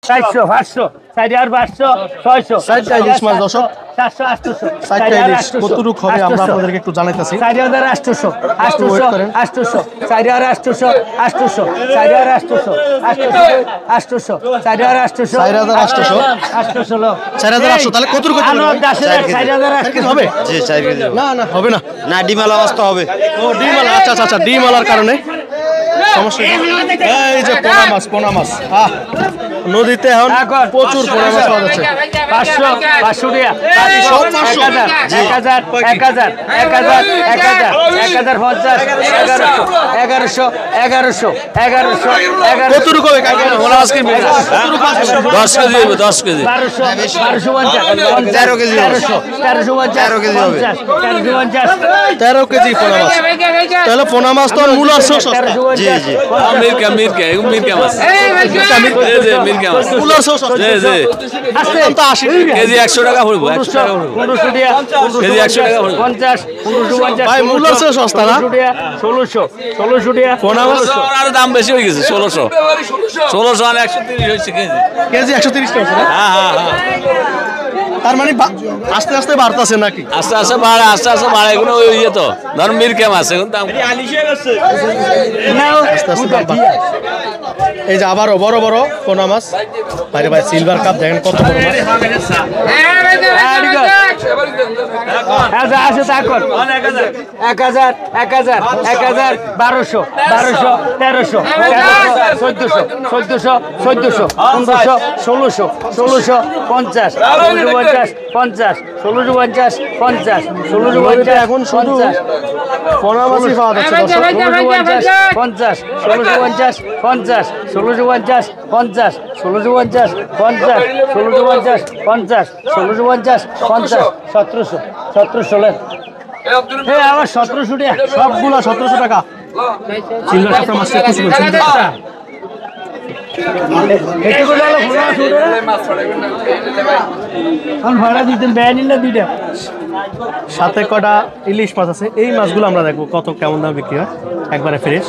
400 500 400 600 ইলিশ মাছ দর্শক 700 800 কতটুকু হবে আমরা আপনাদেরকে একটু জানাইতেছি 4800 800 800 4800 800 4800 4800 তাহলে কতটুকু হবে? জি 4 কেজি না না হবে না, না ডিমালা মাছ তো হবে। ও ডিমালা, আচ্ছা আচ্ছা ডিমালার কারণে সমস্যা নেই। এই যে পোনা মাছ নদীতে এখন প্রচুর পোনা মাছ পাওয়া যাচ্ছে। 500 500 কতটুকু হবে? 10 কেজি হবে, 10 কেজি 13 কেজি হবে। 13 কেজি পোনা মাছ। তাহলে পোনা মাছ তো মূল আছে। জি জি মিরকা মাছ মিরকা মাছ মূল আছে জি জি তো 80 কেজি 100 টাকা পড়বে, 100 টাকা পড়বে কেজি 100 টাকা পড়বে। 50 ভাই মূল আছে সস্তা না? 1600 টাকা পোনা মাছ আর দাম বেশি হয়ে গেছে 1600 আর 130 হয়েছে কেজি 130 টাকা না? হ্যাঁ হ্যাঁ হ্যাঁ তার মানে আস্তে আস্তে বাড়তাছে নাকি? আস্তে আস্তে বাড়ে এগুলো ওই ইয়ে তো ধর মিরকা মাছ এখন দাম আস্তে আস্তে দাম বাড়ে। এই যে আবারও বড় বড় পোনা মাছ। বাইরে ভাই সিলভার কাপ দেখেন কত বড় মাছ। এখন শুধু পোনা মাছই পাওয়া যাচ্ছে দর্শক। 50 1650 50 1650 50 1650 50 1650 50 1650 50 1700 লেন। এই আবার 1700 টাকা সবগুলা 1700 টাকা। সিলভার কাপটা মাছ কত বলছেন? ভাড়া দিতেন ব্যয় নিলে দুইটা সাথে কটা ইলিশ মাছ আছে। এই মাছগুলো আমরা দেখবো কত কেমন দাম বিক্রি হয়। একবারে ফ্রেশ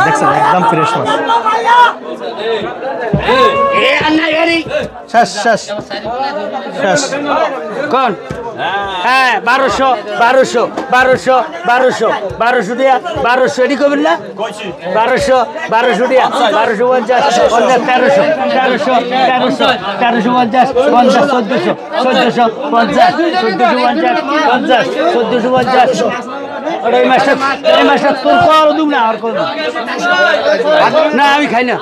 দেখছেন, একদম ফ্রেশ মাছ। শেষ শেষ শেষ কোন হ্যাঁ 1200 দিয়া 1200 এটি করবেন না 1200 দিয়া 1250 1350 1450 এই মাছটা তোর কর দুম না আর করব না, আমি খাই না।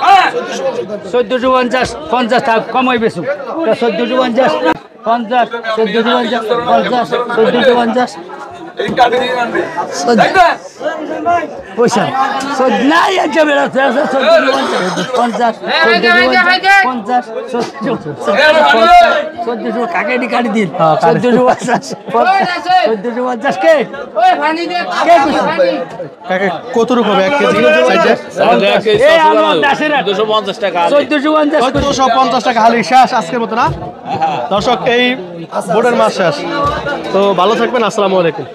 1450 50 টাকা কমাই বেশু 1450 50 1450 পয়সা নাই আছে বেড়া 1450 কাকে কাটি দিন 1450 কে কাকে কত রূপ হবে 1 কেজি? 250 টাকা 1450 টাকা হালি শেষ আজকের মতো না দর্শক। এই বোর্ডের মাছ শেষ। তো ভালো থাকবেন, আসসালামু আলাইকুম।